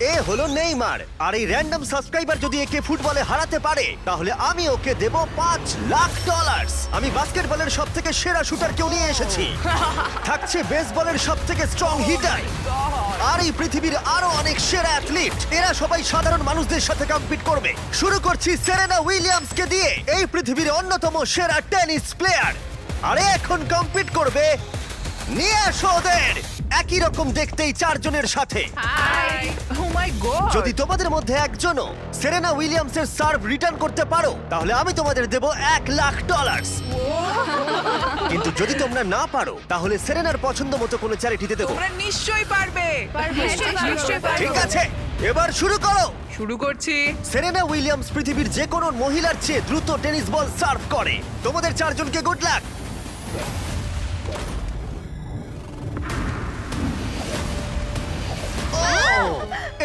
এ হলো নেইমার, আর এই random subscriber যদি একে ফুটবলে হারাতে পারে তাহলে আমি ওকে দেব $5,00,000। আমি বাস্কেটবলের সব থেকে সেরা শুটারকেও নিয়ে এসেছি, থাকছে বেসবলের সব থেকে স্ট্রং হিটার, আর এই পৃথিবীর আরো অনেক সেরা অ্যাথলিট। এরা সবাই সাধারণ মানুষদের সাথে কম্পিট করবে। শুরু করছি সেরেনা উইলিয়ামসকে দিয়ে, এই পৃথিবীর অন্যতম সেরা টেনিস প্লেয়ার। আরে এখন কম্পিট করবে, নিয়ে আসো ওদের। একই রকম দেখতেই চারজনের সাথে। হাই ও মাই গড যদি তোমাদের মধ্যে একজনও সেরেনা উইলিয়ামসের সার্ভ রিটার্ন করতে পারো তাহলে আমি তোমাদের দেব $1,00,000। কিন্তু যদি তোমরা না পারো তাহলে সেরেনার পছন্দ মতো কোনো চ্যারিটিতে দেবো। তোমরা নিশ্চয়ই পারবে নিশ্চয়ই ঠিক পারবে। আছে, এবার শুরু করো। শুরু করছি। সেরেনা উইলিয়ামস পৃথিবীর যে কোনো মহিলার চেয়ে দ্রুত টেনিস বল সার্ভ করে। তোমাদের চারজনকে গুড লাক।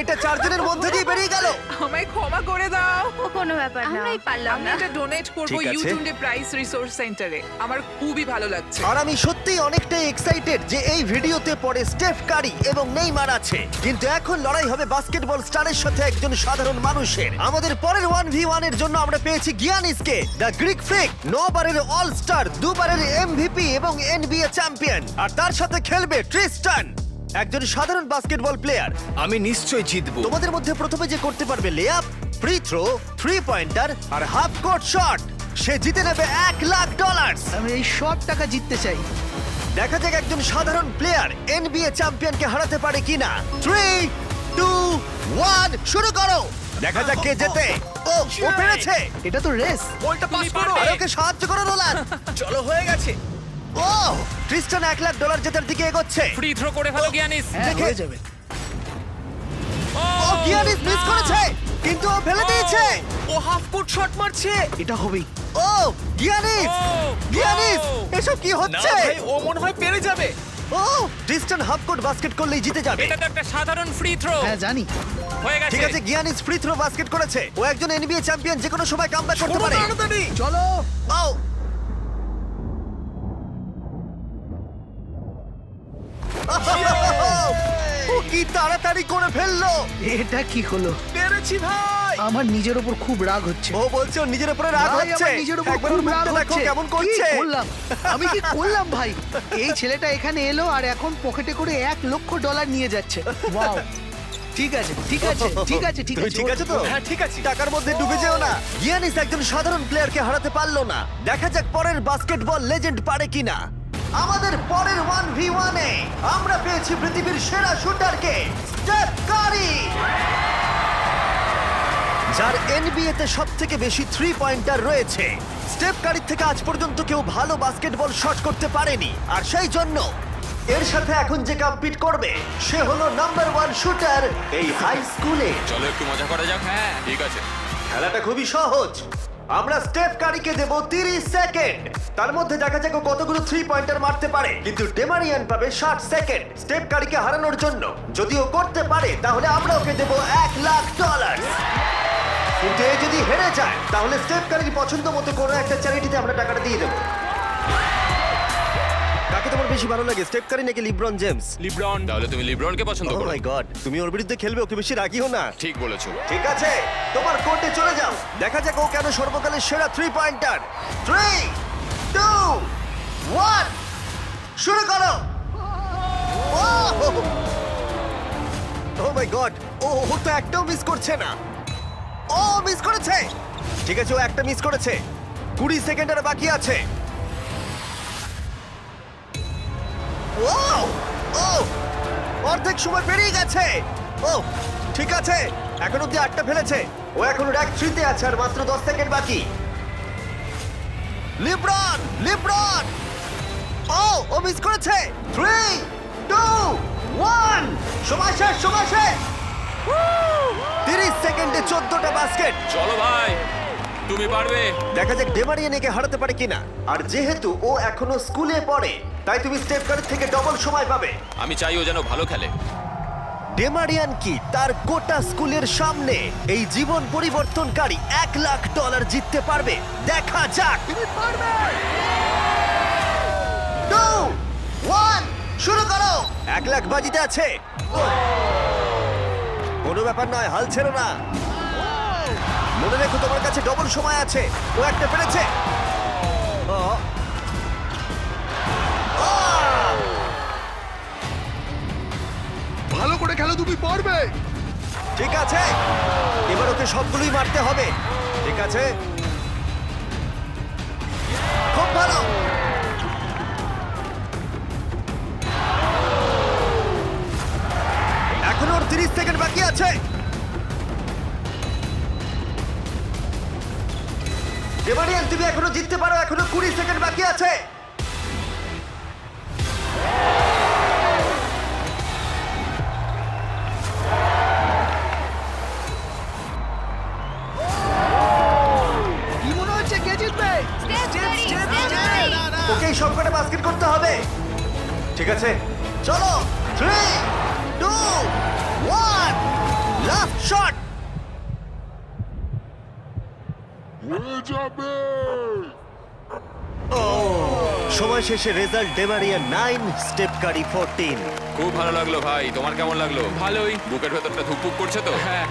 এটা চারজনের মধ্যে দিয়ে বেরিয়ে গেল। আমায় ক্ষমা করে দাও। কোনো ব্যাপার না, আমরাই পারলাম আমি না। এটা ডোনেট করব ঠিক আছে। ইউটুন্ডে প্রাইস রিসোর্স সেন্টারে। আমার খুবই ভালো লাগছে। আর আমি সত্যিই অনেকটাই এক্সাইটেড যে এই ভিডিওতে পরে স্টেফ কারি এবং নেইমার আছে, কিন্তু এখন লড়াই হবে বাস্কেটবল স্টারের সাথে একজন সাধারণ মানুষের। আমাদের পরের 1v1 এর জন্য আমরা পেয়েছি গিয়ানিসকে, দ্য গ্রিক ফ্রিক, 9 বারের অল স্টার, 2 বারের এমভিপি এবং এনবিএ চ্যাম্পিয়ন। আর তার সাথে খেলবে ট্রিস্টান, একজন সাধারণ বাস্কেটবল প্লেয়ার। আমি নিশ্চয়ই জিতবো। তোমাদের মধ্যে প্রথমে যে করতে পারবে লেআপ, ফ্রি থ্রো, 3 পয়েন্টার আর হাফ কোর্ট শট, সে জিতে নেবে $1,00,000। আমি এই সব টাকা জিততে চাই। দেখা যাক একজন সাধারণ প্লেয়ার এনবিএ চ্যাম্পিয়নকে হারাতে পারে কিনা। 3, 2, 1 শুরু করো। দেখা যাক কে জেতে। ও পেরেছে। এটা তো রেস। বলটা পাস করো। আর ওকে সাহায্য করো নোলান। চলো, হয়ে গেছে। ও ক্রিস্টান $1,00,000 জেতার দিকে এগোচ্ছে। ফ্রি থ্রো করে ফেলো গিয়ানিস। হ্যাঁ, দেখে- হয়ে যাবে। ও গিয়ানিস মিস করেছে, কিন্তু ও ফেলে দিয়েছে। ও হাফ কোর্ট শট মারছে। এটা হবেই। ও গিয়ানিস, গিয়ানিস এসব কি না হচ্ছে? ভাই, ও মনে হয় পেরে যাবে। ও ক্রিস্টান হাফ কোর্ট বাস্কেট করলেই জিতে যাবে। এটা তো একটা সাধারণ ফ্রি থ্রো। হ্যাঁ জানি। হয়ে গেছে। ঠিক আছে, গিয়ানিস ফ্রি থ্রো বাস্কেট করেছে। ও একজন এনবিএ চ্যাম্পিয়ন, যে কোনো সময় কামব্যাক করতে পারে। তাড়াতাড়ি। চলো। ও ও কি তাড়াতাড়ি করে ফেললো। এটা কি হলো? পেরেছি ভাই। আমার নিজের উপর খুব রাগ হচ্ছে। ও বলছে ওর নিজের উপরে রাগ ভাই, হচ্ছে। আমার নিজের উপর একবার ওর খুব রাগ মুখটা দেখো হচ্ছে। কেমন কি করছে। করলাম? আমি কি করলাম ভাই? এই ছেলেটা এখানে এলো আর এখন পকেটে করে $1,00,000 নিয়ে যাচ্ছে। ওয়াও। ঠিক আছে, ঠিক আছে, ঠিক আছে, ঠিক তুমি আছে। ঠিক আছে তো? হ্যাঁ, ঠিক আছে। টাকার মধ্যে ডুবে যেও না। গিয়ানিস একজন সাধারণ প্লেয়ারকে হারাতে পারলো না। দেখা যাক পরের বাস্কেটবল লেজেন্ড পারে কিনা। আমাদের পরের 1v1 এ আমরা পেয়েছি পৃথিবীর সেরা শুটারকে, স্টেফ কারি, যার এনবিএ তে সবথেকে বেশি 3 পয়েন্টার রয়েছে। স্টেফ কারির থেকে আজ পর্যন্ত কেউ ভালো বাস্কেটবল শট করতে পারেনি, আর সেই জন্য এর সাথে এখন যে কম্পিট করবে সে হলো নাম্বার 1 শুটার এই হাই স্কুলে। চলো একটু মজা করা যাক। হ্যাঁ ঠিক আছে। খেলাটা খুবই সহজ। আমরা স্টেফ কারিকে দেব 30 সেকেন্ড। তার মধ্যে দেখা যাক ও কতগুলো 3 পয়েন্টার মারতে পারে, কিন্তু ডেমারিয়ান পাবে 60 সেকেন্ড স্টেফ কারিকে হারানোর জন্য। যদি ও করতে পারে তাহলে আমরা ওকে দেব $1,00,000। কিন্তু এ যদি হেরে যায় তাহলে স্টেফ কারির পছন্দ মতো কোনো একটা চ্যারিটিতে আমরা টাকাটা দিয়ে দেবো। কাকে তোমার বেশি ভালো লাগে, স্টেফ কারি নাকি লিব্রন জেমস? লিব্রন। তাহলে তুমি লিব্রনকে পছন্দ ও করো? মাই গড, তুমি ওর বিরুদ্ধে খেলবে, ওকে বেশি রাগিও না। ঠিক বলেছো। ঠিক আছে, তোমার কোর্টে চলে যাও। দেখা যাক ও কেন সর্বকালের সেরা 3 পয়েন্টার। 3, 2, 1 শুরু করো। ও মাই গড, ও তো একটাও মিস করছে না। ও মিস করেছে। ঠিক আছে, ও একটা মিস করেছে। 20 সেকেন্ড আর বাকি আছে। ও ও অর্ধেক সময় পেরিয়ে গেছে। ও ঠিক আছে, এখন অব্দি 8টা ফেলেছে। ও এখন র্যাক 3 তে আছে আর মাত্র 10 সেকেন্ড বাকি। লিব্রন, লিব্রন, ও মিস করেছে। 3, 2, 1 সময় শেষ, সময় শেষ। 30 সেকেন্ডে 14টা বাস্কেট। চলো ভাই, তুমি পারবে। দেখা যাক ডেমারিয়ান একে হারাতে পারে কিনা। আর যেহেতু ও এখনো স্কুলে পড়ে তাই তুমি স্টেপ কারের থেকে ডবল সময় পাবে। আমি চাই ও যেন ভালো খেলে। ডেমারিয়ান কি তার গোটা স্কুলের সামনে এই জীবন পরিবর্তনকারী $1,00,000 জিততে পারবে? দেখা যাক। 2, 1 শুরু করো। $1,00,000 বাজিতে আছে। ও কোনো ব্যাপার নয়, হাল ছেড়ো না। মনে রেখো তোমার কাছে ডবল সময় আছে। ও একটা পেরেছে। ও। আহ! ভালো করে খেলো, তুমি পারবে। ঠিক আছে, এবার ওকে সবগুলোই মারতে হবে। ঠিক আছে, খুব ভালো। এখন ওর 30 সেকেন্ড বাকি আছে। ডেমারিয়ান, তুমি এখনো জিততে পারো, এখনো 20 সেকেন্ড বাকি আছে। কি মনে হচ্ছে কে জিতবে? ওকে এই সবকটা বাস্কেট করতে হবে। ঠিক আছে, চলো। 3, 2, 1, লাস্ট শট। সময় শেষে রেজাল্ট ডেমারিয়ান 9, স্টেপ কারি 14। খুব ভালো লাগলো ভাই, তোমার কেমন লাগলো? ভালোই। বুকের ভেতরটা ধুকপুক করছে তো? হ্যাঁ।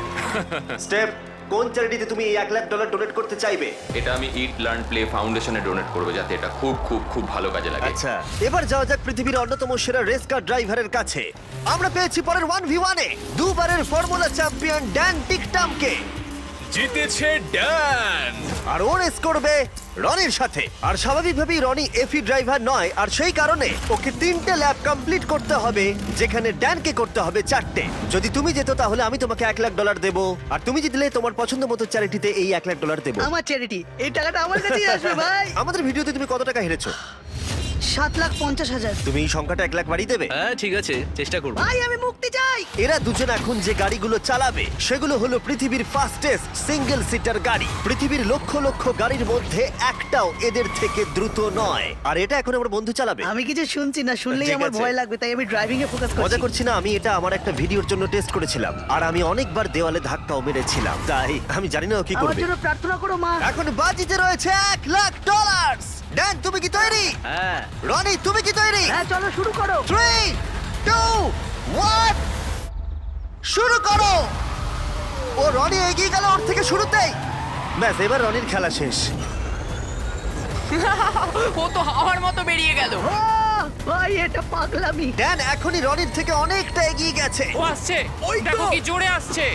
স্টেপ, কোন চ্যারিটিতে তুমি এই $1,00,000 ডোনেট করতে চাইবে? এটা আমি ইট লার্ন প্লে ফাউন্ডেশনে ডোনেট করবো, যাতে এটা খুব খুব খুব ভালো কাজে লাগে। আচ্ছা, এবার যাওয়া যাক পৃথিবীর অন্যতম সেরা রেস কার ড্রাইভারের কাছে। আমরা পেয়েছি পরের 1v1 এ দুবারের ফর্মুলা চ্যাম্পিয়ন ড্যান টিকটামকে। জিতেছে ড্যান। আর ও রেস করবে রনির সাথে। আর স্বাভাবিকভাবেই রনি এফি ড্রাইভার নয়, আর সেই কারণে ওকে 3টে ল্যাব কমপ্লিট করতে হবে, যেখানে ড্যানকে করতে হবে 4টে। যদি তুমি যেত তাহলে আমি তোমাকে $1,00,000 দেবো, আর তুমি জিতলে তোমার পছন্দ মতো চ্যারিটিতে এই $1,00,000 দেবো। আমার চ্যারিটি, এই টাকাটা আমার কাছেই আসবে ভাই। আমাদের ভিডিওতে তুমি কত টাকা হেরেছো? 7,50,000। তুমি এই সংখ্যাটা 1,00,000 বাড়িয়ে দেবে? হ্যাঁ ঠিক আছে, চেষ্টা করব। ভাই আমি মুক্তি চাই। এরা দুজন এখন যে গাড়িগুলো চালাবে সেগুলো হলো পৃথিবীর ফাস্টেস্ট সিঙ্গেল সিটার গাড়ি। পৃথিবীর লক্ষ লক্ষ গাড়ির মধ্যে একটাও এদের থেকে দ্রুত নয়। আর এটা এখন আমার বন্ধু চালাবে। আমি কিছু শুনছি না, শুনলেই ঠিক আমার আছে। ভয় লাগবে, তাই আমি ড্রাইভিং এ ফোকাস মজা করছি। করছি না, আমি এটা আমার একটা ভিডিওর জন্য টেস্ট করেছিলাম, আর আমি অনেকবার দেওয়ালে ধাক্কাও মেরেছিলাম, তাই আমি জানি না ও কি আমার করবে। জন্য প্রার্থনা করো মা। এখন বাজিতে রয়েছে $1,00,000। ড্যান, তুমি কি তৈরি? হ্যাঁ। রনি, তুমি কি তৈরি? হ্যাঁ চলো শুরু করো। 3, 2, 1, শুরু করো। ও রনি এগিয়ে গেল ওর থেকে শুরুতেই। ব্যাস, এবার রনির খেলা শেষ। ও তো হাওয়ার মতো বেরিয়ে গেল। আহ, ভাই এটা পাগলামি। ড্যান এখনই রনির থেকে অনেকটা এগিয়ে গেছে। ও আসছে, ওই তো। দেখো কি জোরে আসছে।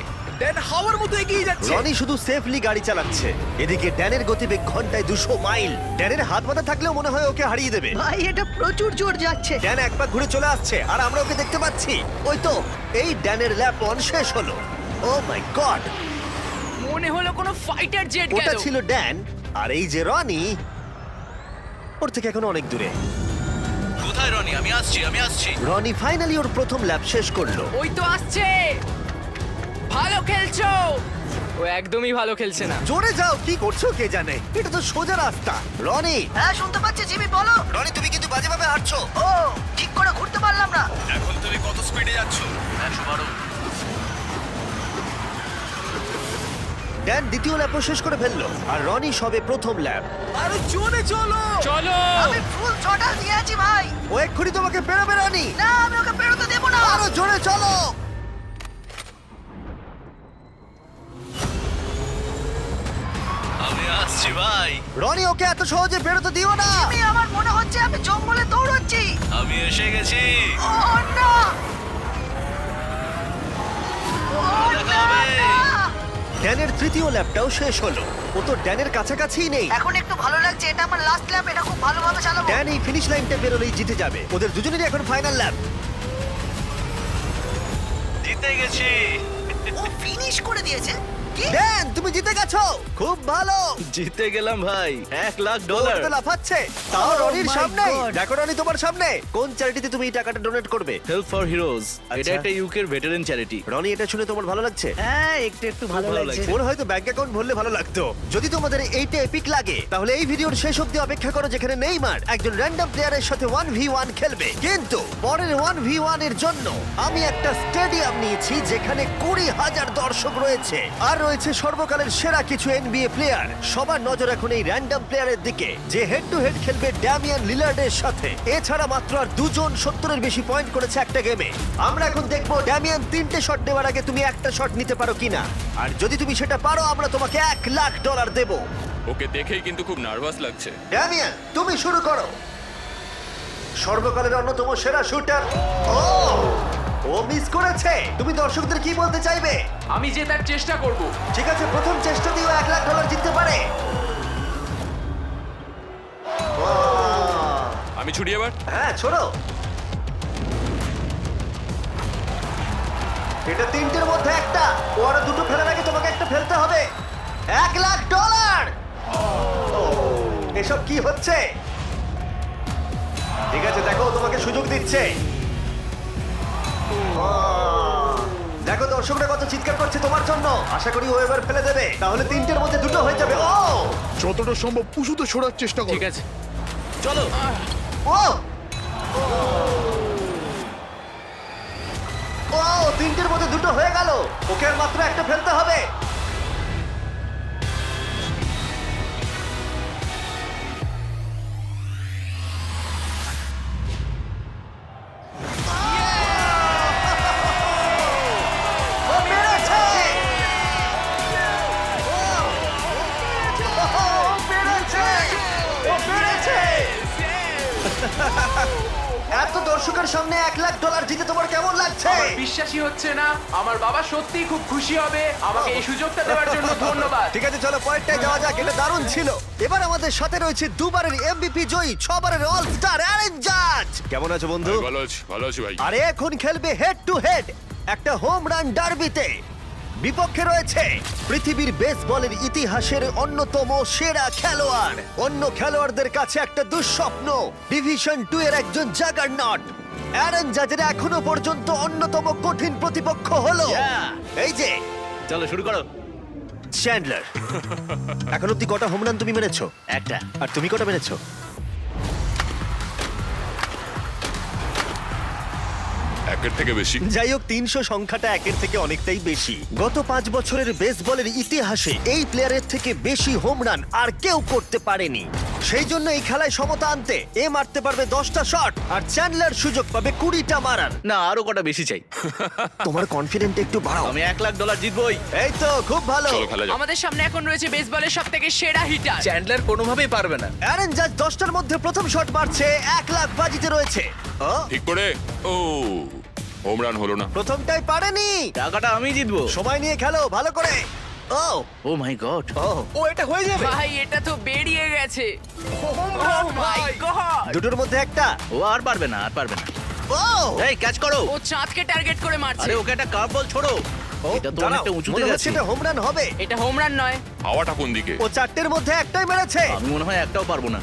ড্যান হাওয়ার মতো এগিয়ে যাচ্ছে। রনি শুধু সেফলি গাড়ি চালাচ্ছে, এদিকে ড্যানের গতিবেগ ঘন্টায় 200 মাইল। ড্যানের হাত মাথা থাকলেও মনে হয় ওকে হারিয়ে দেবে। ভাই এটা প্রচুর জোর যাচ্ছে। ড্যান এক পা ঘুরে চলে আসছে, আর আমরা ওকে দেখতে পাচ্ছি। ওই তো, এই ড্যানের ল্যাপ 1 শেষ হলো। ও মাই গড, মনে হলো কোনো ফাইটার জেট ওটা গেল। ছিল ড্যান, আর এই যে রনি, ওর থেকে এখন অনেক দূরে। কোথায় রনি? আমি আসছি। রনি ফাইনালি ওর প্রথম ল্যাপ শেষ করলো। ওই তো আসছে। ভালো খেলছো। ও একদমই ভালো খেলছে না। জোরে যাও, কি করছো কে জানে, এটা তো সোজা রাস্তা। রনি, হ্যাঁ শুনতে পাচ্ছি জিমি, বলো। রনি তুমি কিন্তু বাজেভাবে হাঁটছো। ও ঠিক করে ঘুরতে পারলাম না। এখন তুমি কত স্পিডে যাচ্ছ? 112। ড্যান দ্বিতীয় ল্যাপও শেষ করে ফেললো, আর রনি সবে প্রথম ল্যাপ। আরে জোরে চলো। চলো। আমি ফুল থ্রটল দিয়ে আছি ভাই। ও এক্ষুনি তোমাকে পেরোবে রনি। না আমি ওকে বেরোতে দেবো না। আরো জোরে চলো। আমি আসছি ভাই। রনি, ওকে এত সহজে বেরোতে দিও না। আমি আমার মনে হচ্ছে আমি জঙ্গলে দৌড়চ্ছি। আমি এসে গেছি। ও না। ও না, না। ড্যানের তৃতীয় ল্যাপটাও শেষ হলো। ও তো ড্যানের কাছাকাছিই নেই। এখন একটু ভালো লাগছে, এটা আমার লাস্ট ল্যাপ, এটা খুব ভালোভাবে চালাবো। ড্যান এই ফিনিশ লাইনটা বেরোলেই জিতে যাবে। ওদের দুজনেরই এখন ফাইনাল ল্যাপ। জিতে গেছি। ও ফিনিশ করে দিয়েছে। কি? ড্যান, তুমি জিতে গেছো। খুব ভালো। জিতে গেলাম ভাই, $1,00,000। ওর তো লাফাচ্ছে, তাও Oh রনির my সামনে। God. দেখো রনি তোমার সামনে। কোন চ্যারিটিতে তুমি এই টাকাটা ডোনেট করবে? হেল্প ফর হিরোজ, এটা আচ্ছা। একটা ইউকের ভেটারেন চ্যারিটি। রনি, এটা শুনে তোমার ভালো লাগছে? হ্যাঁ একটু একটু ভালো ভালো লাগছে। লাগছে। ওর হয়তো ব্যাংক অ্যাকাউন্ট ভরলে ভালো লাগতো। যদি তোমাদের এইটা এপিক লাগে তাহলে এই ভিডিওর শেষ অবধি অপেক্ষা করো, যেখানে নেইমার একজন র্যান্ডম প্লেয়ারের সাথে 1v1 খেলবে। কিন্তু পরের 1v1 এর জন্য আমি একটা স্টেডিয়াম নিয়েছি যেখানে 20,000 দর্শক রয়েছে, আর রয়েছে সর্বকালের সেরা কিছু এনবিএ প্লেয়ার। সবার নজর এখন এই র্যান্ডম প্লেয়ারের দিকে যে হেড টু হেড খেলবে ড্যামিয়ান লিলার্ডের সাথে। এছাড়া মাত্র আর দুজন 70-এর বেশি পয়েন্ট করেছে একটা গেমে। আমরা এখন দেখবো ড্যামিয়ান 3টে শট নেওয়ার আগে তুমি একটা শট নিতে পারো কিনা, আর যদি তুমি সেটা পারো আমরা তোমাকে $1,00,000 দেবো। ওকে দেখেই কিন্তু খুব নার্ভাস লাগছে। ড্যামিয়ান তুমি শুরু করো। সর্বকালের অন্যতম সেরা শুটার। ও মিস করেছে। তুমি দর্শকদের কি বলতে চাইবে? আমি জেতার চেষ্টা করব। ঠিক আছে, প্রথম চেষ্টা দিয়েও $1,00,000 জিততে পারে। আমি ছুটি এবার। হ্যাঁ ছোড়ো। এটা 3টের মধ্যে একটা। ও আরো দুটো ফেলার আগে তোমাকে একটা ফেলতে হবে। $1,00,000। এসব কি হচ্ছে? ঠিক আছে, দেখো তোমাকে সুযোগ দিচ্ছে। দেখো দর্শকরা কত চিৎকার করছে তোমার জন্য। আশা করি ও এবার ফেলে দেবে, তাহলে 3টের মধ্যে দুটো হয়ে যাবে। ও যতটা সম্ভব উঁচুতে সরার চেষ্টা করো। ঠিক আছে। চলো। ও ও 3টের মধ্যে দুটো হয়ে গেল। ওকে আর মাত্র একটা ফেলতে হবে। ও পেরেছে! ও পেরেছে! ও পেরেছে! এত দর্শকের সামনে $1,00,000 জিতে তোমার কেমন লাগছে? আমার বিশ্বাসই হচ্ছে না। আমার বাবা সত্যিই খুব খুশি হবে। আমাকে এই সুযোগটা দেওয়ার জন্য ধন্যবাদ। ঠিক আছে, চলো পয়েন্টটায় যাওয়া যাক। এটা দারুণ ছিল। এবার আমাদের সাথে রয়েছে দুবারের এমভিপি জয়ী, 6বারের অল স্টার অ্যারেন জাজ। কেমন আছো বন্ধু? ভালো আছি ভাই। আরে এখন খেলবে হেড টু হেড একটা হোম রান ডার্বিতে। বিপক্ষে রয়েছে পৃথিবীর বেসবলের ইতিহাসের অন্যতম সেরা খেলোয়াড়। অন্য খেলোয়াড়দের কাছে একটা দুঃস্বপ্ন, ডিভিশন 2 এর একজন জাগারনট। অ্যারন জাজের এখনো পর্যন্ত অন্যতম কঠিন প্রতিপক্ষ হলো এই যে চলো শুরু করো। চ্যান্ডলার। এখন অব্দি কটা হোম রান তুমি মেরেছো? একটা। আর তুমি কটা মেরেছো? একের থেকে বেশি। যাই হোক, 300 সংখ্যাটা একের থেকে অনেকটাই বেশি। গত 5 বছরের বেসবলের ইতিহাসে এই প্লেয়ারের থেকে বেশি হোম রান আর কেউ করতে পারেনি। সেই জন্য এই খেলায় সমতা আনতে এ মারতে পারবে 10টা শট, আর চ্যান্ডলার সুযোগ পাবে 20টা মারার। না, আরো কটা বেশি চাই। তোমার কনফিডেন্ট একটু বাড়াও। আমি $1,00,000 জিতবই। এই তো খুব ভালো। চলো খেলা যাক। আমাদের সামনে এখন রয়েছে বেসবলের সবথেকে সেরা হিটার। চ্যান্ডলার কোনোভাবেই পারবে না। অ্যারন জাজ 10টার মধ্যে প্রথম শট মারছে। $1,00,000 বাজিতে রয়েছে। ও ঠিক করে। ও হোম রান হলো না। প্রথমটাই পারেনি। টাকাটা আমি জিতবো। সময় নিয়ে খেলো ভালো করে। ও ও মাই গড। ও ও এটা হয়ে যাবে। ভাই এটা তো বেরিয়ে গেছে। ও মাই গড। দুটোর মধ্যে একটা। ও আর পারবে না, আর পারবে না। ও এই ক্যাচ করো। ও চাঁদকে টার্গেট করে মারছে। আরে ওকে একটা কার্ভ বল ছোড়ো। এটা তো দাঁড়াও, অনেকটা উঁচুতে মনে হচ্ছে গেছে। এটা হোম রান হবে। এটা হোম রান নয়। হাওয়াটা কোন দিকে? ও 4টের মধ্যে একটাই মেরেছে। আমি মনে হয় একটাও পারবো না।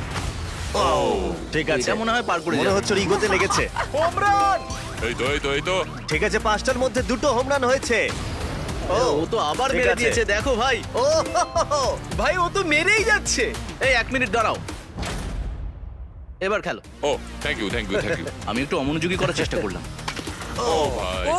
ঠিক আছে, এটা মনে হয় পার করে মনে যাবে। হচ্ছে ওর ইগোতে লেগেছে। এই তো ঠিক আছে, 5টার মধ্যে দুটো হোম রান হয়েছে। ও ও তো আবার ঠিক মেরে আছে। দিয়েছে, দেখো ভাই। ও হো, হো, হো। ভাই ও তো মেরেই যাচ্ছে। এই 1 মিনিট দাঁড়াও। এবার খেলো। ও থ্যাংক ইউ। আমি একটু অমনোযোগী করার চেষ্টা করলাম। ও ভাই। ও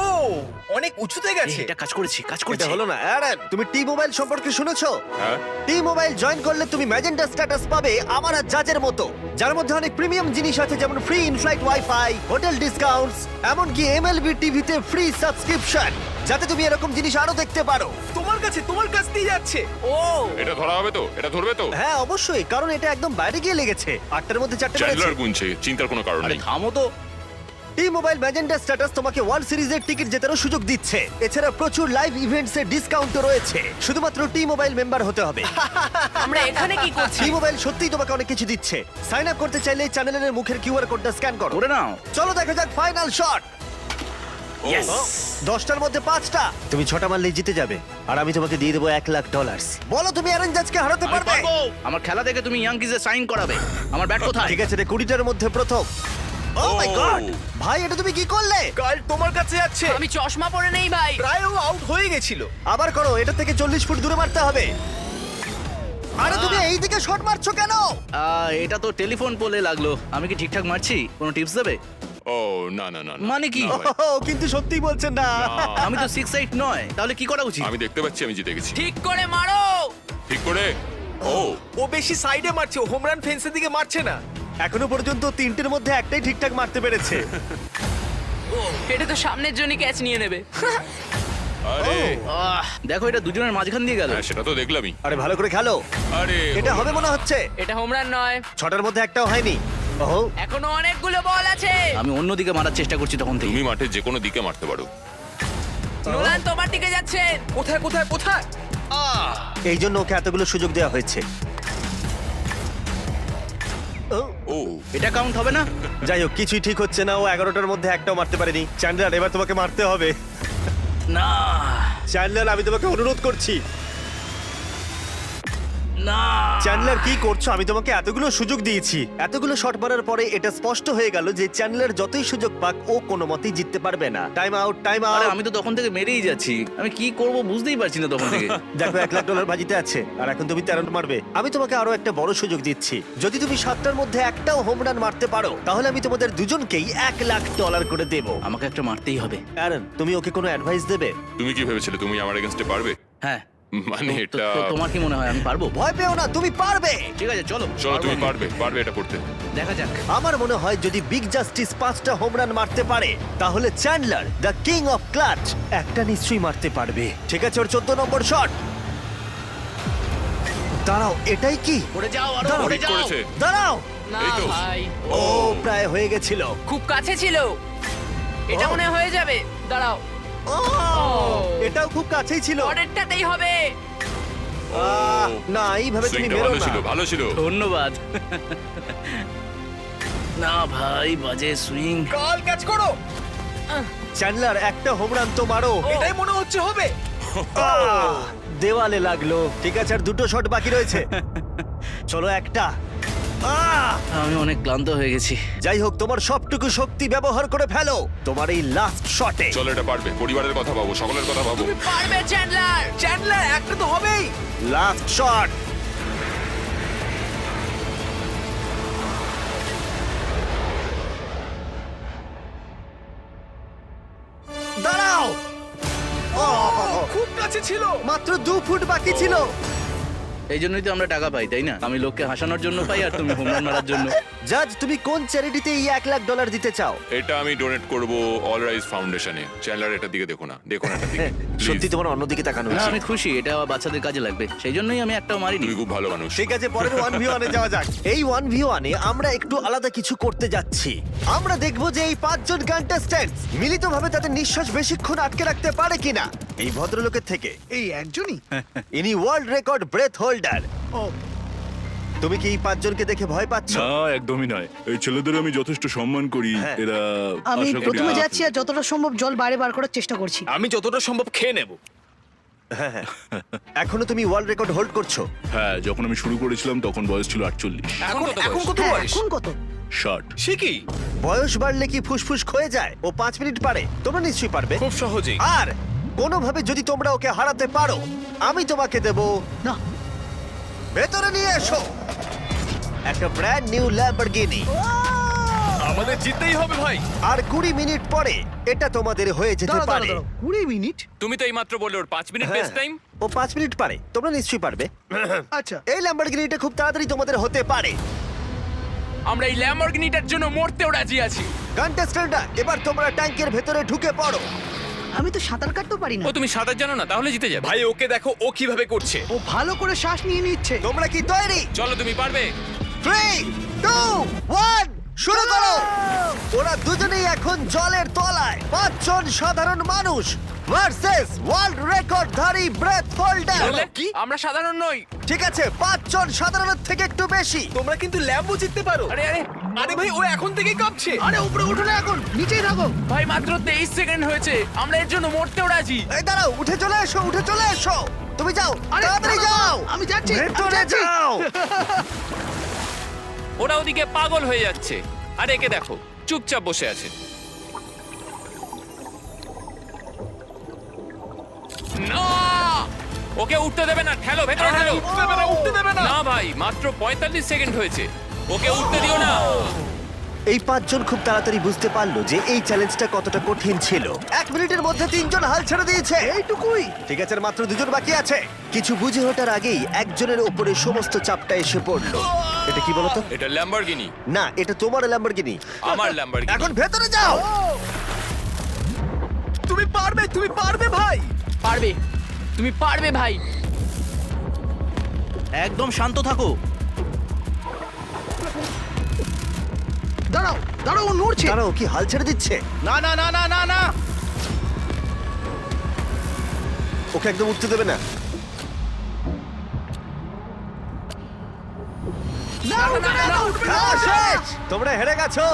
অনেক উঁচুতে এই, গেছে। এটা কাজ করেছি, কাজ এটা করেছি। হলো না। অ্যারন, তুমি টি মোবাইল সম্পর্কে শুনেছো? হ্যাঁ টি মোবাইল জয়েন করলে তুমি ম্যাজেন্টা স্ট্যাটাস পাবে আমার আর জাজের মতো, যার মধ্যে অনেক প্রিমিয়াম জিনিস আছে, যেমন free inflight wifi, hotel discounts, এমনকি এমএলবি টিভিতে ফ্রি সাবস্ক্রিপশন, যাতে তুমি এরকম জিনিস আরো দেখতে পারো। তোমার কাছ দিয়ে যাচ্ছে। ও এটা ধরা হবে তো? এটা ধরবে তো? হ্যাঁ অবশ্যই, কারণ এটা একদম বাইরে গিয়ে লেগেছে। 8টার মধ্যে 4টে মেরেছে। চ্যান্ডলার গুনছে, চিন্তার কোনো কারণ আরে নেই। থামো তো। টি মোবাইল ম্যাজেন্টা স্ট্যাটাস তোমাকে ওয়ার্ল্ড সিরিজের টিকিট জেতারও সুযোগ দিচ্ছে। এছাড়া প্রচুর লাইভ ইভেন্টস এর ডিসকাউন্টও রয়েছে। শুধুমাত্র টি মোবাইল মেম্বার হতে হবে। আমরা এখানে কি করছি? টি মোবাইল সত্যিই তোমাকে অনেক কিছু দিচ্ছে। সাইন আপ করতে চাইলে চ্যানেলের মুখের কিউআর কোডটা স্ক্যান করো। করে নাও। চলো দেখা যাক ফাইনাল শট। Yes! 10টার মধ্যে 5টা। তুমি 6টা মারলেই জিতে যাবে, আর আমি তোমাকে দিয়ে দেবো $1,00,000। বলো তুমি অ্যারন জাজকে হারাতে আমি পারবে? পারবো। আমার খেলা দেখে তুমি ইয়াংকিজে সাইন করাবে। আমার ব্যাট কোথায়? ঠিক আছে রে, 20টার মধ্যে প্রথম। ও মাই গড, ভাই এটা তুমি কি করলে? কাল তোমার কাছে যাচ্ছে। আমি চশমা পরে নেই ভাই। প্রায় ও আউট হয়ে গেছিল। আবার করো, এটা থেকে 40 ফুট দূরে মারতে হবে। আরে তুমি এই দিকে শট মারছো কেন? এটা তো টেলিফোন পোলে লাগলো। আমি কি ঠিকঠাক মারছি? কোনো টিপস দেবে? ও না না না না। মানে কি? না ভাই, ও কিন্তু সত্যি বলছেন না। না। আমি তো 6-8 নয়, তাহলে কি করা উচিত? আমি দেখতে পাচ্ছি আমি জিতে গেছি। ঠিক করে মারো। ঠিক করে। ও ও বেশি সাইডে মারছে, ও হোমরান ফেন্সের দিকে মারছে না। এখনো পর্যন্ত তিনটের মধ্যে একটাই ঠিকঠাক মারতে পেরেছে। এটা তো সামনের জন্য ক্যাচ নিয়ে নেবে। আরে দেখো এটা দুজনের মাঝখান দিয়ে গেল। হ্যাঁ সেটা তো দেখলামই। আরে ভালো করে খেলো, আরে এটা হবে মনে হচ্ছে। এটা হোম রান নয়, ছটার মধ্যে একটাও হয়নি। ওহো, এখনো অনেকগুলো বল আছে। আমি অন্যদিকে মারার চেষ্টা করছি তখন থেকে। তুমি মাঠে যে কোনো দিকে মারতে পারো। নোলান তোমার দিকে যাচ্ছেন। কোথায় কোথায় কোথায়? এই জন্য ওকে এতগুলো সুযোগ দেওয়া হয়েছে। ও, ও এটা কাউন্ট হবে না? যাই হোক কিছুই ঠিক হচ্ছে না। ও 11টার মধ্যে একটাও মারতে পারেনি। চ্যান্ডলার এবার তোমাকে মারতে হবে। না চ্যান্ডলার আমি তোমাকে অনুরোধ করছি। না চ্যান্ডলার কি করছো? আমি তোমাকে এতগুলো সুযোগ দিয়েছি। এতগুলো শট মারার পরে এটা স্পষ্ট হয়ে গেল যে চ্যান্ডলার যতই সুযোগ পাক ও কোনো মতেই জিততে পারবে না। টাইম আউট, টাইম আরে আউট। আমি তো তখন থেকে মেরেই যাচ্ছি, আমি কি করব বুঝতেই পারছি না তখন থেকে। দেখো $1,00,000 বাজিতে আছে আর এখন তুমি 13 মারবে। আমি তোমাকে আরো একটা বড় সুযোগ দিচ্ছি। যদি তুমি 7টার মধ্যে একটাও হোম রান মারতে পারো তাহলে আমি তোমাদের দুজনকেই $1,00,000 করে দেবো। আমাকে একটা মারতেই হবে। অ্যারন, তুমি ওকে কোনো অ্যাডভাইস দেবে? তুমি কি ভেবেছিলে তুমি আমার এগেইনস্টে পারবে? হ্যাঁ মানে তো- এটা তো- তোমার কি মনে হয় আমি পারবো? ভয় পেও না, তুমি পারবে। ঠিক আছে চলো চলো তুমি পারবো আমি। পারবে এটা করতে। দেখা যাক। আমার মনে হয় যদি বিগ জাস্টিস 5টা হোম রান মারতে পারে তাহলে Chandler the king of clutch একটা নিশ্চয়ই মারতে পারবে। ঠিক আছে, ওর 14 নম্বর শট। দাঁড়াও, এটাই কি? পড়ে যাও আরো দাঁড়াও, পড়ে ঠিক যাও। করেছে। দাঁড়াও। না এই তো। ভাই, ও প্রায় হয়ে গেছিল। খুব কাছে ছিল। এটা ও। মনে হয়ে যাবে। দাঁড়াও, ও, এটাও খুব কাছেই ছিল। পরেরটাতেই হবে। না, এইভাবে তুমি সুইংটা মেরো ভালো না। ছিল ভালো ছিল। ধন্যবাদ। না ভাই বাজে সুইং। কাল ক্যাচ করো। চ্যান্ডলার একটা হোম রান তো মারো। এটাই মনে হচ্ছে হবে। আহ, দেওয়ালে লাগলো। ঠিক আছে, আর দুটো শট বাকি রয়েছে। চলো একটা। আমি অনেক ক্লান্ত হয়ে গেছি। যাই হোক, তোমার সবটুকু শক্তি ব্যবহার করে ফেলো তোমার এই লাস্ট শটে। চলো এটা পারবে। পরিবারের কথা ভাবো, সকলের কথা ভাবো। পারবে চ্যান্ডলার। চ্যান্ডলার একটা তো হবেই। Last shot. দাঁড়াও। খুব কাছে ছিল। মাত্র 2 ফুট বাকি ছিল। এই জন্যই তো আমরা টাকা পাই তাই না? আমি লোককে হাসানোর জন্য পাই আর তুমি হোম রান মারার জন্য। জাজ, তুমি কোন চ্যারিটিতে এই $1,00,000 দিতে চাও? এটা আমি ডোনেট করব অল রাইজ ফাউন্ডেশনে। চ্যান্ডলার এটার দিকে দেখো না, দেখো না এটার দিকে। সত্যি Please, তোমার অন্যদিকে তাকানো না উচিত। আমি খুশি, এটা আমার বাচ্চাদের কাজে লাগবে, সেই জন্যই আমি একটাও মারিনি। তুমি খুব ভালো মানুষ। ঠিক আছে, পরের 1v1 এ যাওয়া যাক। এই 1v1 এ আমরা একটু আলাদা কিছু করতে যাচ্ছি। আমরা দেখব যে এই 5 জন কন্টেস্ট্যান্টস মিলিতভাবে তাদের নিঃশ্বাস বেশিক্ষণ আটকে রাখতে পারে কিনা। এই ভদ্রলোকের থেকে এই একজনই? ইনি ওয়ার্ল্ড রেকর্ড ব্রেথ হোল্ডার। ও, তুমি কি এই 5 জনকে দেখে ভয় পাচ্ছ? না একদমই নয়, এই ছেলেদের আমি যথেষ্ট সম্মান করি। হ্যাঁ। এরা আমি আশা করি প্রথমে যাচ্ছি আর যতটা সম্ভব জল বাইরে বার করার চেষ্টা করছি। আমি যতটা সম্ভব খেয়ে নেব। এখনো তুমি ওয়ার্ল্ড রেকর্ড হোল্ড করছো? হ্যাঁ, যখন আমি শুরু করেছিলাম তখন বয়স ছিল 48। এখন কত হ্যাঁ, বয়স? এখন কত? 60। সে কি? বয়স বাড়লে কি ফুসফুস ক্ষয়ে যায়? ও 5 মিনিট পারে, তোমরা নিশ্চয়ই পারবে। খুব সহজেই। আর কোনোভাবে যদি তোমরা ওকে হারাতে পারো আমি তোমাকে দেব। না ভেতরে নিয়ে এসো একটা ব্র্যান্ড নিউ ল্যাম্বরগিনি। আমাদের জিততেই হবে ভাই। আর 20 মিনিট পরে এটা তোমাদের হয়ে যেতে দাঁড়াও, পারে। দাঁড়াও, 20 মিনিট? তুমি তো এইমাত্র বললে ওর 5 মিনিট হ্যাঁ, বেস্ট টাইম। ও 5 মিনিট পারে, তোমরা নিশ্চয়ই পারবে। আচ্ছা এই ল্যাম্বরগিনিটা খুব তাড়াতাড়ি তোমাদের হতে পারে। আমরা এই ল্যাম্বরগিনিটার জন্য মরতেও রাজি আছি। কন্টেস্ট্যান্টরা, এবার তোমরা ট্যাঙ্কের ভেতরে ঢুকে পড়ো। আমি তো সাঁতার কাটতেও পারি না। ও তুমি সাঁতার জানো না, তাহলে জিতে যাবে। ভাই ওকে দেখো ও কিভাবে করছে। ও ভালো করে শ্বাস নিয়ে নিচ্ছে। তোমরা কি তৈরি? চলো তুমি পারবে। 3, 2, 1 শুরু করো। ওরা দুজনেই এখন জলের তলায়। 5 জন সাধারণ মানুষ ভার্সেস ওয়ার্ল্ড রেকর্ডধারী ব্রেথ হোল্ডার। বললে কি আমরা সাধারণ নই? ঠিক আছে, 5 জন সাধারণের থেকে একটু বেশি। তোমরা কিন্তু ল্যাম্বো জিততে পারো। আরে আরে আরে ভাই ও এখন থেকেই কাঁপছে। আরে উপরে উঠো না, এখন নিচেই থাকো। ভাই মাত্র 23 সেকেন্ড হয়েছে, আমরা এর জন্য মরতেও রাজি। এই দাঁড়াও, উঠে চলে এসো, উঠে চলে এসো। তুমি যাও, আরে তাড়াতাড়ি দাঁড়াও, যাও। আমি যাচ্ছি, আমি ভেতরে যাচ্ছি। যাও। ওরা ওদিকে পাগল হয়ে যাচ্ছে, আর একে দেখো চুপচাপ বসে আছে। না, ওকে উঠতে দেবে না, ঠেলো ভেতরে ঠেলো। উঠতে দেবে না, উঠতে দেবে না। না ভাই, মাত্র 45 সেকেন্ড হয়েছে, ওকে উঠতে দিও না। এই পাঁচজন খুব তাড়াতাড়ি বুঝতে পারলো যে এই চ্যালেঞ্জটা কতটা কঠিন ছিল। 1 মিনিটের মধ্যে 3 জন হাল ছেড়ে দিয়েছে। এইটুকুই। ঠিক আছে, আর মাত্র 2 জন বাকি আছে। কিছু বুঝে ওঠার আগেই একজনের উপরে সমস্ত চাপটা এসে পড়লো। এটা কি বলতো? এটা ল্যাম্বরগিনি। না, এটা তোমার ল্যাম্বরগিনি। আমার ল্যাম্বরগিনি। এখন ভেতরে যাও। তুমি পারবে ভাই। পারবে, তুমি পারবে ভাই। একদম শান্ত থাকো। দাঁড়াও দাঁড়াও, ও নড়ছে। দাঁড়াও, কি হাল ছেড়ে দিচ্ছে? না না না না না না। ওকে একদম উঠতে দেবে না। খেলা শেষ। তোমরা হেরে গেছো।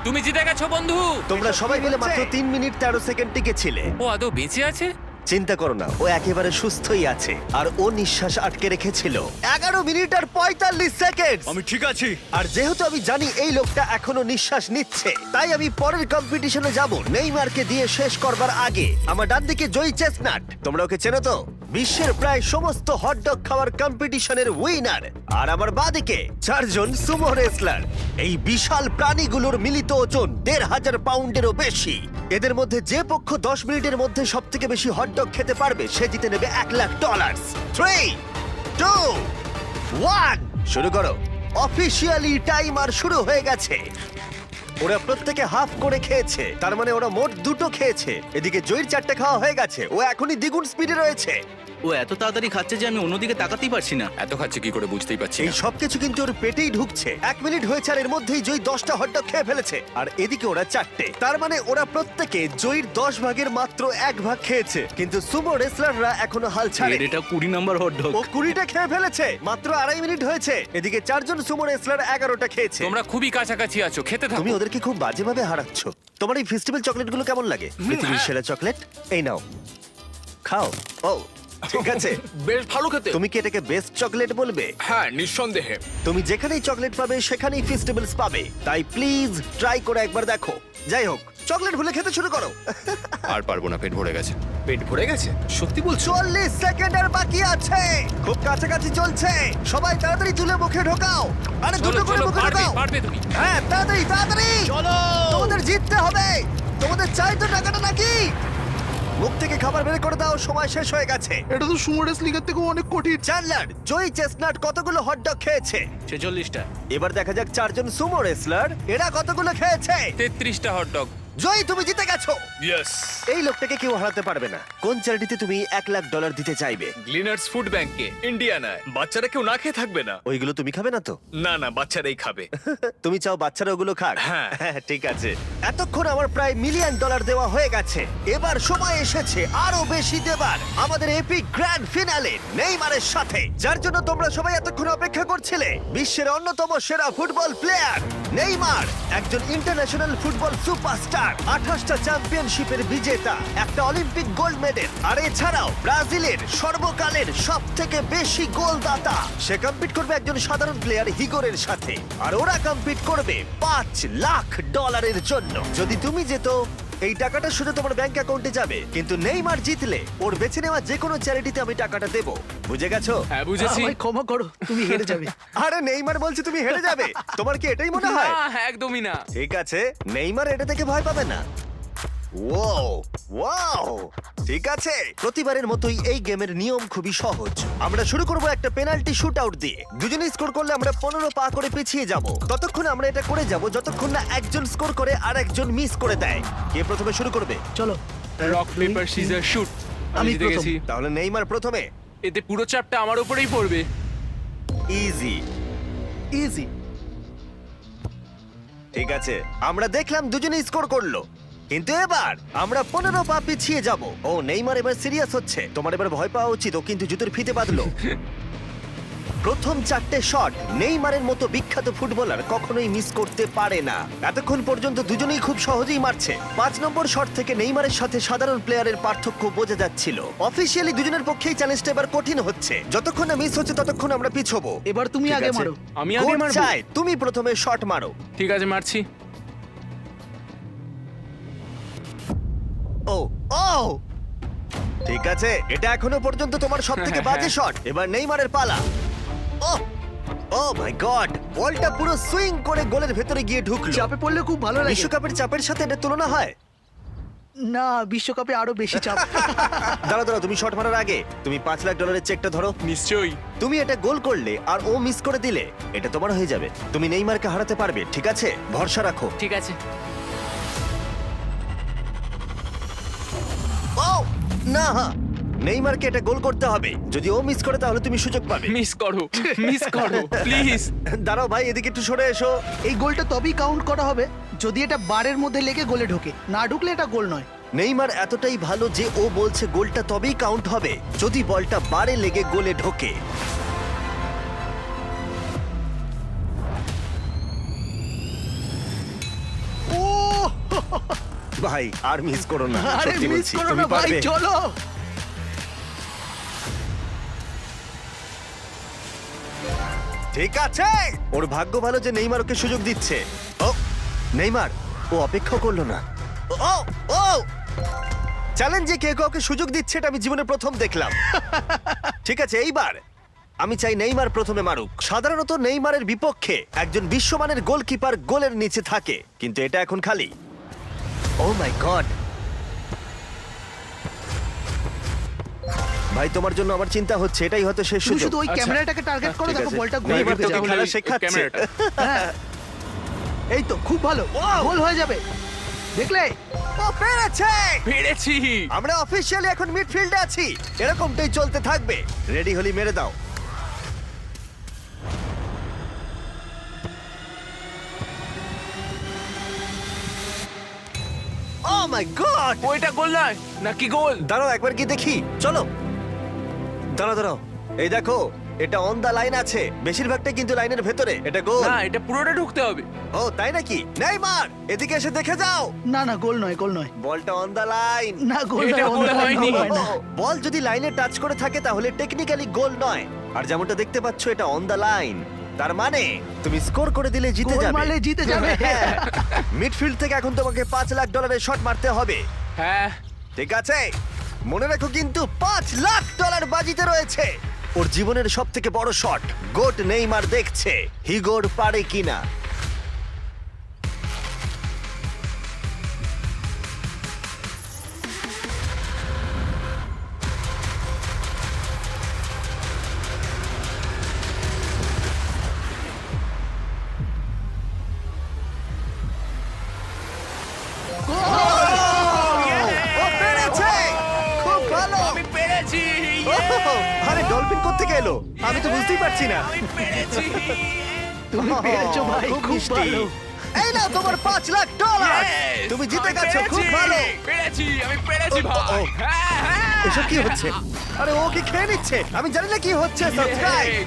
তুমি জিতে গেছো বন্ধু। তোমরা সবাই মিলে মাত্র 3 মিনিট 13 সেকেন্ড টিকেছিলে। ও আদৌ বেঁচে আছে? চিন্তা করো না, ও একেবারে সুস্থই আছে। আর ও নিঃশ্বাস আটকে রেখেছিল 11 মিনিট আর 45 সেকেন্ড। আমি ঠিক আছি। আর যেহেতু আমি জানি এই লোকটা এখনো নিঃশ্বাস নিচ্ছে, তাই আমি পরের কম্পিটিশনে যাব নেইমারকে দিয়ে শেষ করবার আগে। আমার ডান দিকে জয়ী চেস্টনাট, তোমরা ওকে চেনো তো? বিশ্বের প্রায় সমস্ত হটডগ খাওয়ার কম্পিটিশনের উইনার। আর আমার বাঁদিকে 4 জন সুমো রেসলার। এই বিশাল প্রাণীগুলোর মিলিত ওজন 1,500 পাউন্ডেরও বেশি। এদের মধ্যে যে পক্ষ 10 মিনিটের মধ্যে সবথেকে বেশি হটডগ খেতে পারবে সে জিতে নেবে $1,00,000। 3, 2, 1, শুরু করো। অফিসিয়ালি টাইমার শুরু হয়ে গেছে। ওরা প্রত্যেকে হাফ করে খেয়েছে, তার মানে ওরা মোট 2টো খেয়েছে। এদিকে জয়ীর 4টে খাওয়া হয়ে গেছে, ও এখনই দ্বিগুণ স্পিডে রয়েছে। ও এত তাড়াতাড়ি খাচ্ছে যে আমি অন্যদিকে তাকাতেই পারছি না। এত খাচ্ছে কি করে বুঝতেই পারছি এই না। সবকিছু কিন্তু ওর পেটেই ঢুকছে। 1 মিনিট হয়েছে আর এর মধ্যেই জয়ী 10টা হটডগ খেয়ে ফেলেছে, আর এদিকে ওরা 4টে। তার মানে ওরা প্রত্যেকে জয়ীর 10 ভাগের মাত্র 1 ভাগ খেয়েছে। কিন্তু সুমো রেসলাররা এখনো হাল ছাড়েনি। এটা 20 নম্বর হটডগ। ও 20টা খেয়ে ফেলেছে, মাত্র 2.5 মিনিট হয়েছে। এদিকে 4 জন সুমো রেসলার 11টা খেয়েছে। তোমরা খুবই কাছাকাছি আছো, খেতে থাকো। তুমি ওদেরকে খুব বাজেভাবে হারাচ্ছ। তোমার এই ফেস্টিভ্যাল চকলেটগুলো কেমন লাগে? পৃথিবীর সেরা চকলেট। এই নাও, খাও। ও ঠিক আছে, বেশ ভালো খেতে। তুমি কি এটাকে বেস্ট চকলেট বলবে? হ্যাঁ, নিঃসন্দেহে। তুমি যেখানেই চকলেট পাবে সেখানেই ফেস্টিভ্যালস পাবে, তাই প্লিজ ট্রাই করে একবার দেখো। যাই হোক, চকলেট ভুলে খেতে শুরু করো। আর পারবো না, পেট ভরে গেছে। পেট ভরে গেছে? সত্যি বলছো? 40 সেকেন্ড আর বাকি আছে। খুব কাছাকাছি চলছে। সবাই তাড়াতাড়ি তুলে মুখে ঢোকাও। আরে দুটো করে মুখে পারবে, ঢোকাও। পারবে তুমি। হ্যাঁ, তাড়াতাড়ি তাড়াতাড়ি চলো। তোমাদের জিততে হবে। তোমাদের চাই তো টাকাটা নাকি? মুখ থেকে খাবার বের করে দাও, সময় শেষ হয়ে গেছে। এটা তো সুমো রেসলিংয়ের থেকেও অনেক কঠিন। চ্যান্ডলার, জয়ী চেস্টনাট কতগুলো হটডগ খেয়েছে? 46টা। এবার দেখা যাক 4 জন সুমো রেসলার এরা কতগুলো খেয়েছে। 33টা হটডগ। জয়ী, তুমি জিতে গেছো। ইয়েস। এই লোকটাকে কেউ হারাতে পারবে না। কোন চ্যারিটিতে তুমি $1,00,000 দিতে চাইবে? গ্লিনার্স ফুড ব্যাংকে, ইন্ডিয়ানায়। বাচ্চারা কেউ না খেয়ে থাকবে না। ওইগুলো তুমি খাবে না তো? না না, বাচ্চারাই খাবে। তুমি চাও বাচ্চারা ওগুলো খাক? হ্যাঁ। ঠিক আছে। এতক্ষণ আমার প্রায় $1 মিলিয়ন দেওয়া হয়ে গেছে। এবার সময় এসেছে আরো বেশি দেবার। আমাদের এপিক গ্র্যান্ড ফিনালে নেইমারের সাথে, যার জন্য তোমরা সবাই এতক্ষণ অপেক্ষা করছিলে। বিশ্বের অন্যতম সেরা ফুটবল প্লেয়ার নেইমার, একজন ইন্টারন্যাশনাল ফুটবল সুপারস্টার, 28টা চ্যাম্পিয়নশিপের বিজেতা, একটা অলিম্পিক গোল্ড মেডেল, আর এছাড়াও ব্রাজিলের সর্বকালের সবথেকে বেশি গোলদাতা। সে কম্পিট করবে একজন সাধারণ প্লেয়ার হিগোরের সাথে, আর ওরা কম্পিট করবে $5,00,000 জন্য। যদি তুমি যেত, এই টাকাটা শুধু তোমার ব্যাংক অ্যাকাউন্টে যাবে, কিন্তু নেইমার জিতলে ওর বেছে নেওয়া যে কোনো চ্যারিটিতে আমি টাকাটা দেবো। বুঝে গেছো? হ্যাঁ, বুঝেছি। আমায় ক্ষমা করো, তুমি হেরে যাবে। আরে নেইমার বলছে তুমি হেরে যাবে। তোমার কি এটাই মনে হয়? না, একদমই না। ঠিক আছে, নেইমার এটা থেকে ভয় পাবে না। ওয়াও ওয়াও, ঠিক আছে। প্রতিবারের মতোই এই গেমের নিয়ম খুবই সহজ। আমরা শুরু করব একটা পেনাল্টি শুট আউট দিয়ে। দুজনে স্কোর করলে আমরা 15 পা করে পিছিয়ে যাব। ততক্ষণ আমরা এটা করে যাব যতক্ষণ না একজন স্কোর করে আর একজন মিস করে দেয়। কে প্রথমে শুরু করবে? চলো। Rock paper scissor shoot. আমি আমি জিতে প্রথম। গেছি। তাহলে নেইমার প্রথমে। এতে পুরো চাপটা আমার উপরেই পড়বে। ইজি। ইজি। ঠিক আছে, আমরা দেখলাম দুজনেই স্কোর করলো, কিন্তু এবার আমরা 15 পা পিছিয়ে যাব। ও নেইমার এবার সিরিয়াস হচ্ছে। তোমার এবার ভয় পাওয়া উচিত, ও কিন্তু জুতোর ফিতে বাঁধলো। প্রথম 4টে শট নেইমারের মতো বিখ্যাত ফুটবলার কখনোই মিস করতে পারে না। এতক্ষণ পর্যন্ত দুজনেই খুব সহজেই মারছে। 5 নম্বর শট থেকে নেইমারের সাথে সাধারণ প্লেয়ারের পার্থক্য বোঝা যাচ্ছিল। অফিসিয়ালি দুজনের পক্ষেই চ্যালেঞ্জটা এবার কঠিন হচ্ছে। যতক্ষণ না মিস হচ্ছে ততক্ষণ আমরা পিছবো। এবার তুমি ঠিক আগে আছে? মারো। আমি আগে কোচ মারবো? চায় তুমি প্রথমে শট মারো। ঠিক আছে, মারছি। ও ও, ঠিক আছে, এটা এখনো পর্যন্ত তোমার সবথেকে বাজে শট। এবার নেইমারের পালা। ও ও মাই গড, বলটা পুরো সুইং করে গোলের ভেতরে গিয়ে ঢুকলো। চাপে পড়লে খুব ভালো লাগে। বিশ্বকাপের চাপের সাথে এটা তুলনা হয়? না, বিশ্বকাপে আরো বেশি চাপ। দাঁড়াও, তুমি শট মারার আগে তুমি $5 লাখ চেকটা ধরো। নিশ্চয়ই। তুমি এটা গোল করলে আর ও মিস করে দিলে এটা তোমার হয়ে যাবে। তুমি নেইমারকে হারাতে পারবে, ঠিক আছে? ভরসা রাখো। ঠিক আছে। ও না, নেইমারকে এটা গোল করতে হবে। যদি ও মিস করে তাহলে তুমি সুযোগ পাবে। মিস করো, মিস করো প্লিজ। দাঁড়াও ভাই, এদিকে একটু সরে এসো। এই গোলটা তবেই কাউন্ট করা হবে যদি এটা বারের মধ্যে লেগে গোলে ঢোকে। না ঢুকলে এটা গোল নয়। নেইমার এতটাই ভালো যে ও বলছে গোলটা তবেই কাউন্ট হবে যদি বলটা বারে লেগে গোলে ঢোকে। ও ভাই আর মিস করো না, আরে সত্যি মিস বলছি, করো তুমি না ভাই, পারবে। চলো। ঠিক আছে, ওর ভাগ্য ভালো যে নেইমার ওকে সুযোগ দিচ্ছে। ও নেইমার, ও অপেক্ষা করলো না। ও ও চ্যালেঞ্জে কে কাউকে সুযোগ দিচ্ছে এটা আমি জীবনে প্রথম দেখলাম। ঠিক আছে, এইবার আমি চাই নেইমার প্রথমে মারুক। সাধারণত নেইমারের বিপক্ষে একজন বিশ্বমানের গোলকিপার গোলের নিচে থাকে, কিন্তু এটা এখন খালি। ও মাই গড, ভাই তোমার জন্য আমার চিন্তা হচ্ছে, এটাই হয়তো শেষ তুমি সুযোগ। শুধু ওই আচ্ছা, ক্যামেরাটাকে টার্গেট করো, ঠিক দেখো আছে। বলটা গোলে নেইমার ঢুকে তোকে যাবে। খেলা ওই শেখাচ্ছে। ক্যামেরাটা। হ্যাঁ। এই তো খুব ভালো, গোল হয়ে যাবে, দেখলে? ও পেরেছে! পেরেছি। আমরা অফিসিয়ালি এখন মিডফিল্ডে আছি। এরকমটাই চলতে থাকবে। রেডি হলি মেরে দাও। ও মাই গড! ওইটা গোল নয় নাকি গোল? দাঁড়াও একবার কি দেখি, চলো। দাঁড়াও, এই দেখো, এটা অন দা লাইন আছে। বেশিরভাগটা কিন্তু লাইনের ভেতরে। এটা গোল। না, এটা পুরোটা ঢুকতে হবে। ও তাই নাকি? নেইমার, এদিকে এসে দেখে যাও। না না, গোল নয়, গোল নয়। বলটা অন দা লাইন। না, গোল এটা নয়, গোল গোল হয়নি। হয় না। বল যদি লাইনে টাচ করে থাকে তাহলে টেকনিক্যালি গোল নয়। আর যেমনটা দেখতে পাচ্ছ এটা অন দা লাইন, তার মানে তুমি স্কোর করে দিলে জিতে গোল যাবে। মারলে জিতে যাবে। মিডফিল্ড থেকে এখন তোমাকে $5 লাখ শট মারতে হবে। হ্যাঁ। ঠিক আছে, মনে রাখো কিন্তু $5 লাখ বাজিতে রয়েছে। ওর জীবনের সব থেকে বড় শট। গোট নেইমার দেখছে হিগোর পারে কিনা। ও পেরেছে! খুব ভালো! আমি পেরেছি। ওহ, আরে ডলফিন কোত্থেকে এলো? আমি তো বুঝতেই পারছি না। আমি পেরেছি। তুমি পেরেছো ভাই, খুব খুব মিষ্টি। ভালো। এই নাও তোমার $5 লাখ। Yes! তুমি জিতে আমি গেছো, খুব পেরেছি। ভালো। পেরেছি, আমি পেরেছি ও, ও, ভাই। ও। হ্যাঁ, হ্যাঁ। এসব কি হচ্ছে? আরে ও কি খেয়ে নিচ্ছে? আমি জানি না কি হচ্ছে। সাবস্ক্রাইব।